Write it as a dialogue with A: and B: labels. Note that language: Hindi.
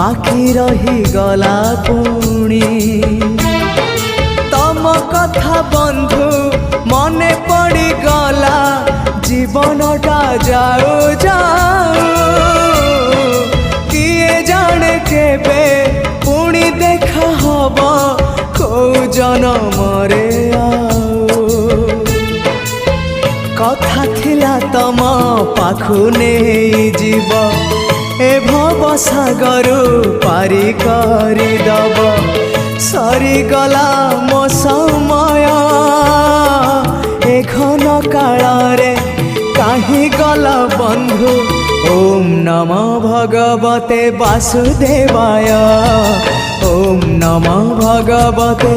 A: बाकी रही गला पुणी तम कथा बंधु मने पड़ी गला जीवनटा जाऊ जाऊ किए जाने केबे पुणी देखा हब को जनमरे कथा थिला तम पाखु नहीं जीव ए भव सागर पारी करी दब सरी गला मो समय ए घन काल रे काहे गला बंधु। ओम नमो भगवते वासुदेवाय ओम नमो भगवते